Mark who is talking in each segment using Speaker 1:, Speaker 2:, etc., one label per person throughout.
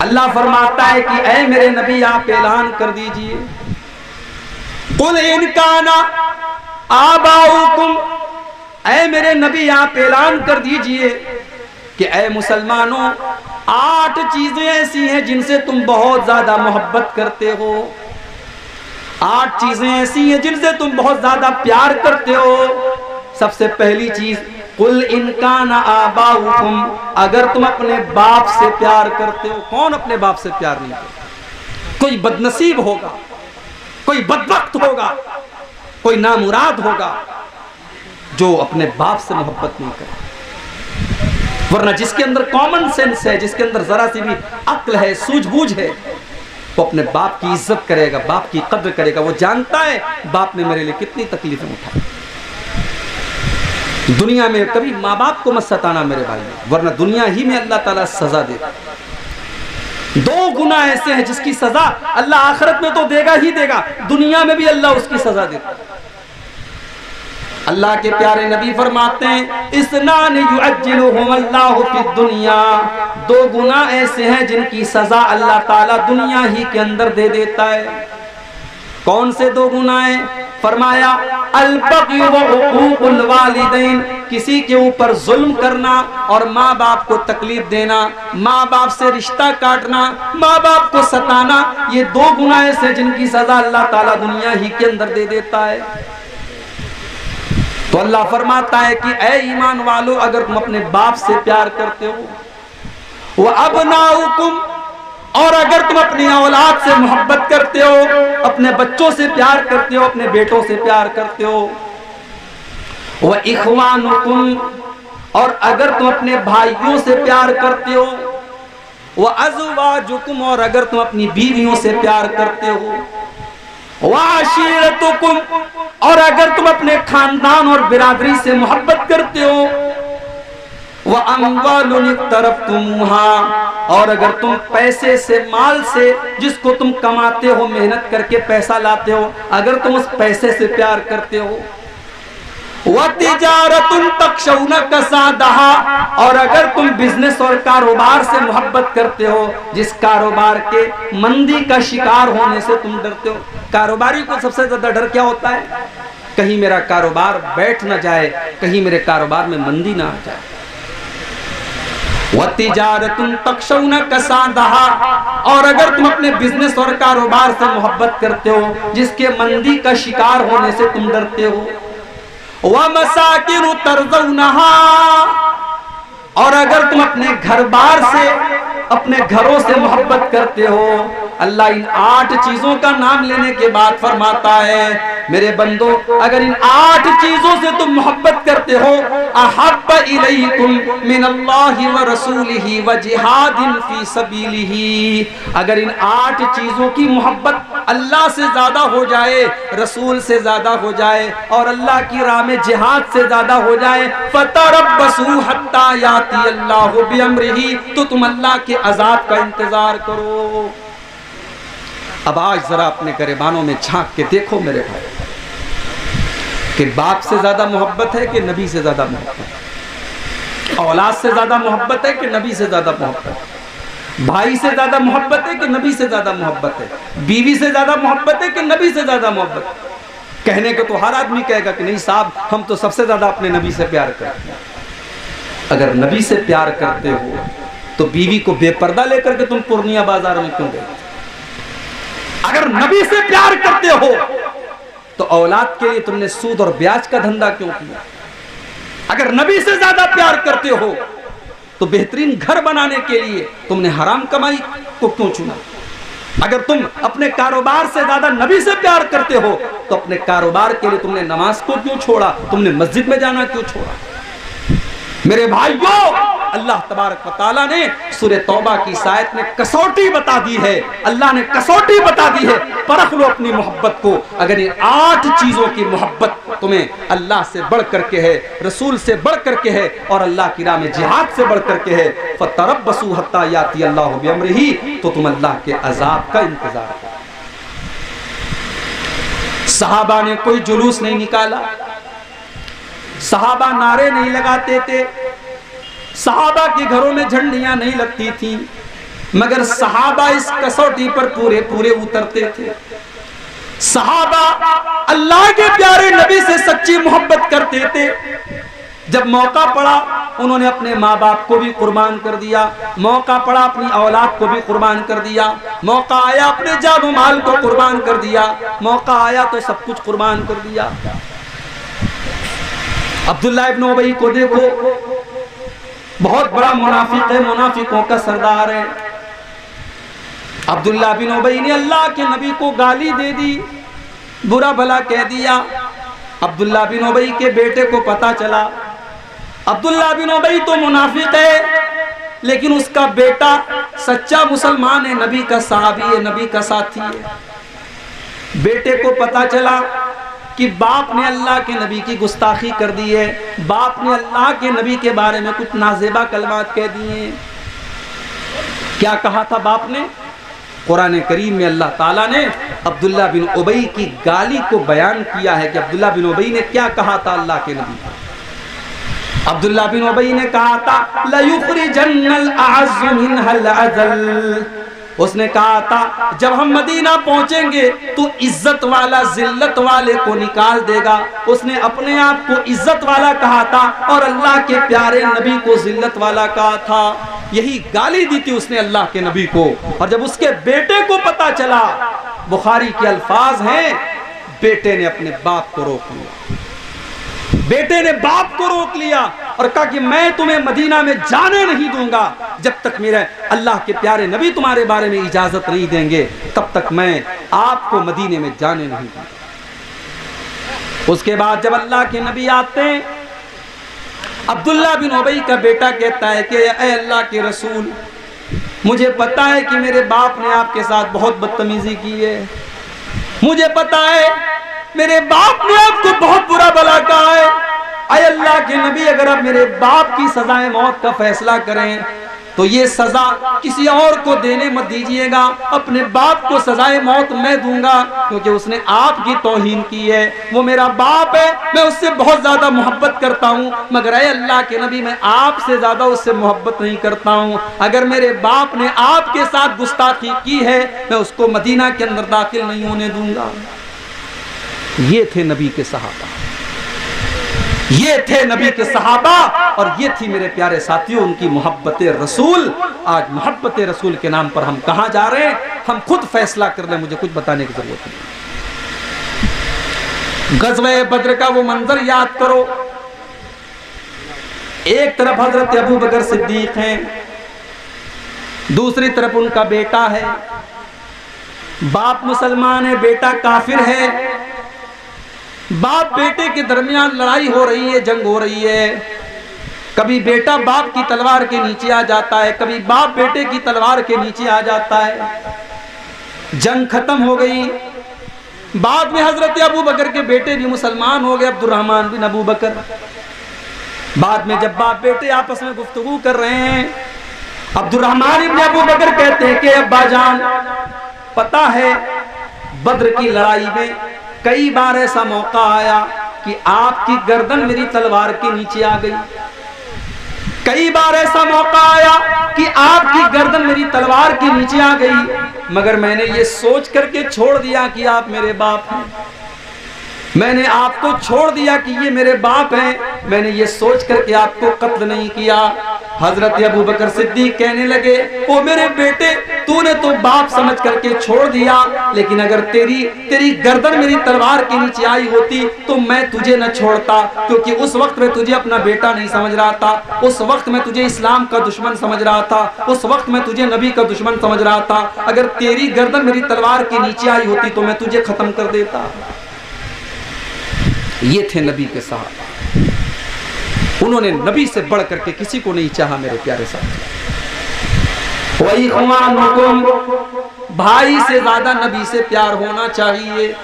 Speaker 1: अल्लाह फरमाता है कि ऐ मेरे नबी आप ऐलान कर दीजिए, कुल इन काना आबाउकुम, ऐ मेरे नबी आप ऐलान कर दीजिए कि ऐ मुसलमानों 8 चीजें ऐसी हैं जिनसे तुम बहुत ज्यादा मोहब्बत करते हो। 8 चीजें ऐसी हैं जिनसे तुम बहुत ज्यादा प्यार करते हो। सबसे पहली चीज, कुल इनकाना आबाउकुम, अगर तुम अपने बाप से प्यार करते हो। कौन अपने बाप से प्यार नहीं करता? कोई बदनसीब होगा, कोई बदबख्त होगा, कोई नामुराद होगा जो अपने बाप से मोहब्बत नहीं करे। वरना जिसके अंदर कॉमन सेंस है, जिसके अंदर जरा सी भी अक्ल है, सूझबूझ है, वो अपने बाप की इज्जत करेगा, बाप की कद्र करेगा। वो जानता है बाप ने मेरे लिए कितनी तकलीफें उठाई। दुनिया में कभी माँ बाप को मत सताना मेरे भाई, वरना दुनिया ही में अल्लाह ताला सजा देगा। 2 गुना ऐसे हैं जिसकी सजा अल्लाह आखिरत में तो देगा ही देगा, दुनिया में भी अल्लाह उसकी सजा देता। अल्लाह के प्यारे नबी फरमाते हैं, इसनान युअज्जिलुहुम अल्लाहु फिद दुनिया, 2 गुना ऐसे हैं जिनकी सजा अल्लाह ताला दुनिया ही के अंदर दे देता है। कौन से 2 गुनाह? फरमाया अल बग़ी व उक़ूक़ुल वालिदैन, किसी के ऊपर जुल्म करना और माँ बाप को तकलीफ देना, माँ बाप से रिश्ता काटना, माँ बाप को सताना, ये 2 गुनाह ऐसे जिनकी सजा अल्लाह ताला दुनिया ही के अंदर दे देता है। तो अल्लाह फरमाता है कि ऐ ईमान वालों, अगर तुम अपने बाप से प्यार करते हो, वह अबनाउकुम, और अगर तुम अपनी औलाद से मोहब्बत करते हो, अपने बच्चों से प्यार करते हो, अपने बेटों से प्यार करते हो, वह इख्वानुकुम, और अगर तुम अपने भाइयों से प्यार करते हो, वह अज़वाजुकुम, और अगर तुम अपनी बीवियों से प्यार करते हो, वह आशीरतुकुम, और अगर तुम अपने खानदान और बिरादरी से मोहब्बत करते हो, वह अम्वालुन इक़्तरफ़्तुमूहा, और अगर तुम पैसे से, माल से, जिसको तुम कमाते हो, मेहनत करके पैसा लाते हो, अगर तुम उस पैसे से प्यार करते हो, वह तिजारतुन तख़शौना कसादहा, और अगर तुम बिजनेस और कारोबार से मोहब्बत करते हो, जिस कारोबार के मंदी का शिकार होने से तुम डरते हो। कारोबारी को सबसे ज्यादा डर क्या होता है? कहीं मेरा कारोबार बैठ ना जाए, कहीं मेरे कारोबार में मंदी ना आ जाए। वतिजारतुन तख़शौना कसादहा, और अगर तुम अपने बिजनेस और कारोबार से मोहब्बत करते हो, जिसके मंदी का शिकार होने से तुम डरते हो, व मसाकिन तरज़ौनहा, और अगर तुम अपने घर बार से, अपने घरों से मोहब्बत करते हो। अल्लाह इन 8 चीजों का नाम लेने के बाद फरमाता है, मेरे बंदो, अगर इन 8 चीजों से तुम मोहब्बत करते हो, अहब्ब इलैकुम मिनल्लाहि व रसूलिही व जिहादिन फी सबीलिही, अगर इन 8 चीजों की मोहब्बत अल्लाह से ज्यादा हो जाए, रसूल से ज्यादा हो जाए, और अल्लाह की राह में जिहाद से ज्यादा हो जाए, फतरब्बसू हत्ता याती अल्लाहु बिअम्रिही, तो तुम अल्लाह के अज़ाब का इंतजार करो। अब आज जरा अपने गिरबानों में झांक के देखो मेरे भाई, कि बाप से ज्यादा मोहब्बत है कि नबी से ज्यादा मोहब्बत है? औलाद से ज्यादा मोहब्बत है कि नबी से ज्यादा मोहब्बत है? भाई से ज्यादा मोहब्बत है कि नबी से ज्यादा मोहब्बत है? बीवी से ज्यादा मोहब्बत है कि नबी से ज्यादा मोहब्बत है? कहने को तो हर आदमी कहेगा कि नहीं साहब, हम तो सबसे ज्यादा अपने नबी से प्यार करते हैं। अगर नबी से प्यार करते हो तो बीवी को बेपर्दा लेकर के तुम पूर्णिया बाजार में क्यों गए? अगर नबी से प्यार करते हो तो औलाद के लिए तुमने सूद और ब्याज का धंधा क्यों किया? अगर नबी से ज्यादा प्यार करते हो तो बेहतरीन घर बनाने के लिए तुमने हराम कमाई को क्यों चुना? अगर तुम अपने कारोबार से ज्यादा नबी से प्यार करते हो तो अपने कारोबार के लिए तुमने नमाज को क्यों छोड़ा? तुमने मस्जिद में जाना क्यों छोड़ा? मेरे भाइयों, अल्लाह तबारक व तआला ने सूरह तौबा की आयत में कसौटी बता दी है। अल्लाह ने कसौटी बता दी है, परख लो अपनी मोहब्बत को। अगर ये 8 चीजों की मोहब्बत तुम्हें अल्लाह से बढ़ करके है, रसूल से बढ़ करके है, और अल्लाह की राह में जिहाद से बढ़ करके है, फतरब्बसू हत्ता याती अल्लाहु बिअम्रिही, तो तुम अल्लाह के अजाब का इंतजार करो। सहाबा ने कोई जुलूस नहीं निकाला, सहाबा नारे नहीं लगाते थे, सहाबा के घरों में झंडियां नहीं लगती थी, मगर सहाबा इस कसौटी पर पूरे पूरे उतरते थे। सहाबा अल्लाह के प्यारे नबी से सच्ची मोहब्बत करते थे। जब मौका पड़ा उन्होंने अपने माँ बाप को भी कुर्बान कर दिया, मौका पड़ा अपनी औलाद को भी कुर्बान कर दिया, मौका आया अपने जान माल को कुर्बान कर दिया, मौका आया तो सब कुछ कुर्बान कर दिया। अब्दुल्ला इब्न उबई को देखो, बहुत बड़ा मुनाफिक है, मुनाफिकों का सरदार है। अब्दुल्ला बिन उबई ने अल्लाह के नबी को गाली दे दी, बुरा भला कह दिया। अब्दुल्ला बिन उबई के बेटे को पता चला। अब्दुल्ला बिन उबई तो मुनाफिक है, लेकिन उसका बेटा सच्चा मुसलमान है, नबी का सहाबी है, नबी का साथी है। बेटे को पता चला कि बाप ने अल्लाह के नबी की गुस्ताखी कर दी है, बाप ने अल्लाह के नबी के बारे में कुछ नाजेबा कलमात कह दिए। क्या कहा था बाप ने? कुरान करीम में अल्लाह ताला ने अब्दुल्ला बिन उबई की गाली को बयान किया है कि अब्दुल्ला बिन उबई ने क्या कहा था अल्लाह के नबी को। अब्दुल्ला बिन उबई ने कहा था लयुखरिजन्नल अअज़्ज़ु मिनहल अज़ल। उसने कहा था जब हम मदीना पहुंचेंगे तो इज्जत वाला जिल्लत वाले को निकाल देगा। उसने अपने आप को इज्जत वाला कहा था और अल्लाह के प्यारे नबी को जिल्लत वाला कहा था। यही गाली दी थी उसने अल्लाह के नबी को। और जब उसके बेटे को पता चला, बुखारी के अल्फाज हैं, बेटे ने अपने बाप को रोक लिया, बेटे ने बाप को रोक लिया और कहा कि मैं तुम्हें मदीना में जाने नहीं दूंगा जब तक मेरे अल्लाह के प्यारे नबी तुम्हारे बारे में इजाजत नहीं देंगे, तब तक मैं आपको मदीने में जाने नहीं दूंगा। उसके बाद जब अल्लाह के नबी आते हैं, अब्दुल्ला बिन उबई का बेटा कहता है कि ऐ अल्लाह के रसूल, मुझे पता है कि मेरे बाप ने आपके साथ बहुत बदतमीजी की है, मुझे पता है मेरे बाप ने आपको बहुत बुरा भला कहा है। ऐ अल्लाह के नबी, अगर आप मेरे बाप की सजाए मौत का फैसला करें तो ये सजा किसी और को देने मत दीजिएगा, अपने बाप को सजाए मौत मैं दूंगा, क्योंकि उसने आपकी तौहीन की है। वो मेरा बाप है, मैं उससे बहुत ज्यादा मोहब्बत करता हूँ, मगर ऐ अल्लाह के नबी मैं आपसे ज्यादा उससे मोहब्बत नहीं करता हूँ। अगर मेरे बाप ने आपके साथ गुस्ताखी की है, मैं उसको मदीना के अंदर दाखिल नहीं होने दूंगा। ये थे नबी के सहाबा, ये थे नबी के सहाबा, और ये थी मेरे प्यारे साथियों उनकी मोहब्बत रसूल। आज मोहब्बत रसूल के नाम पर हम कहां जा रहे हैं, हम खुद फैसला कर लें, मुझे कुछ बताने की जरूरत नहीं। गज़वे बद्र का वो मंजर याद करो, एक तरफ हजरत अबू बकर सिद्दीक हैं, दूसरी तरफ उनका बेटा है। बाप मुसलमान है, बेटा काफिर है। बाप बेटे के दरमियान लड़ाई हो रही है, जंग हो रही है। कभी बेटा बाप की तलवार के नीचे आ जाता है, कभी बाप बेटे की तलवार के नीचे आ जाता है। जंग खत्म हो गई। बाद में हजरत अबू बकर के बेटे भी मुसलमान हो गए, अब्दुर्रहमान बिन अबू बकर। बाद में जब बाप बेटे आपस में गुफ्तगू कर रहे हैं, अब्दुर्रहमान बिन अबू बकर कहते हैं कि अब्बा जान, पता है बद्र की लड़ाई में कई बार ऐसा मौका आया कि आपकी गर्दन मेरी तलवार के नीचे आ गई, कई बार ऐसा मौका आया कि आपकी गर्दन मेरी तलवार के नीचे आ गई, मगर मैंने ये सोच करके छोड़ दिया कि आप मेरे बाप हैं, मैंने आपको छोड़ दिया कि ये मेरे बाप हैं, मैंने ये सोच करके आपको कत्ल नहीं किया। हजरत अबू बकर सिद्दीक कहने लगे, ओ मेरे बेटे, तूने तो बाप समझ करके छोड़ दिया, लेकिन अगर तेरी गर्दन मेरी तलवार के नीचे आई होती तो मैं तुझे न छोड़ता, क्योंकि उस वक्त मैं तुझे अपना बेटा नहीं समझ रहा था, उस वक्त मैं तुझे इस्लाम का दुश्मन समझ रहा था, उस वक्त मैं तुझे नबी का दुश्मन समझ रहा था। अगर तेरी गर्दन मेरी तलवार के नीचे आई होती तो मैं तुझे खत्म कर देता। ये थे नबी के सहाबा, उन्होंने नबी से बढ़ करके किसी को नहीं चाहा। मेरे प्यारे साथी, वही भाई से ज्यादा नबी से प्यार होना चाहिए।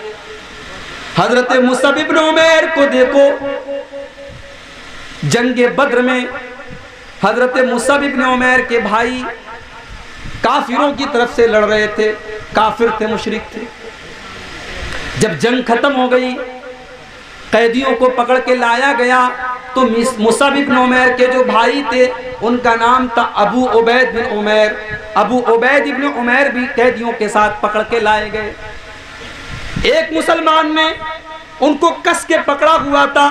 Speaker 1: हजरत मुसअब इब्न उमैर को देखो, जंगे बद्र में हजरत मुसअब इब्न उमैर के भाई काफिरों की तरफ से लड़ रहे थे, काफिर थे, मुशरिक थे। जब जंग खत्म हो गई, कैदियों को पकड़ के लाया गया, तो मुसअब इब्न उमैर के जो भाई थे उनका नाम था अबू उबैद बिन उमैर। अबू उबैद इब्न उमैर भी कैदियों के साथ पकड़ के लाए गए। एक मुसलमान ने उनको कस के पकड़ा हुआ था।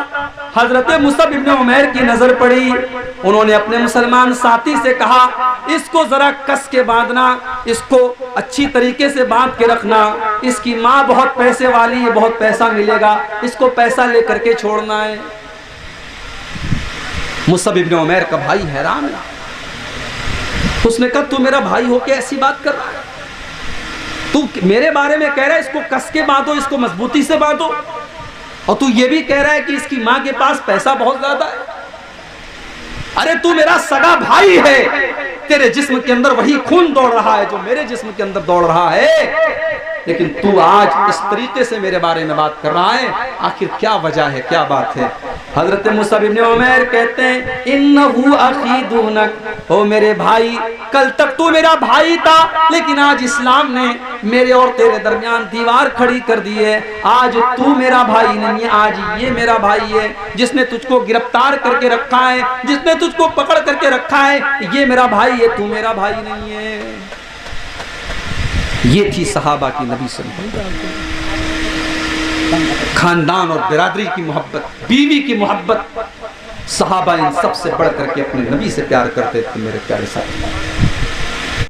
Speaker 1: हजरत मुसअब इब्न उमैर की नजर पड़ी। उन्होंने अपने मुसलमान साथी से कहा, इसको जरा कस के बांधना, इसको अच्छी तरीके से बांध के रखना, इसकी माँ बहुत पैसे वाली है, बहुत पैसा मिलेगा, इसको पैसा लेकर के छोड़ना है। मुसअब इब्न उमैर का भाई हैरान है। उसने कहा, तू मेरा भाई होके ऐसी बात कर रहा है, तू मेरे बारे में कह रहा है इसको कस के बांधो, इसको मजबूती से बांधो, और तू ये भी कह रहा है कि इसकी मां के पास पैसा बहुत ज्यादा है। अरे तू मेरा सगा भाई है, तेरे जिस्म के अंदर वही खून दौड़ रहा है जो मेरे जिस्म के अंदर दौड़ रहा है, लेकिन तू आज इस तरीके से मेरे बारे में बात कर रहा है, आखिर क्या वजह है, क्या बात है? हजरत मुसअब इब्न उमैर कहते हैं, इन्नहु अखी दूनक, ओ मेरे भाई, कल तक तू मेरा भाई था, लेकिन आज इस्लाम ने मेरे और तेरे दरमियान दीवार खड़ी कर दी है। आज तू मेरा भाई नहीं है, आज ये मेरा भाई है, जिसने तुझको गिरफ्तार करके रखा है, जिसने तुझको पकड़ करके रखा है, ये मेरा भाई है, तू मेरा भाई नहीं है। ये थी सहाबा की नबी सल्लल्लाहु अलैहि वसल्लम, खानदान और बिरादरी की मोहब्बत, बीवी की मोहब्बत। सहाबा इन सबसे बढ़ करके अपने नबी से प्यार करते थे मेरे प्यारे साथी।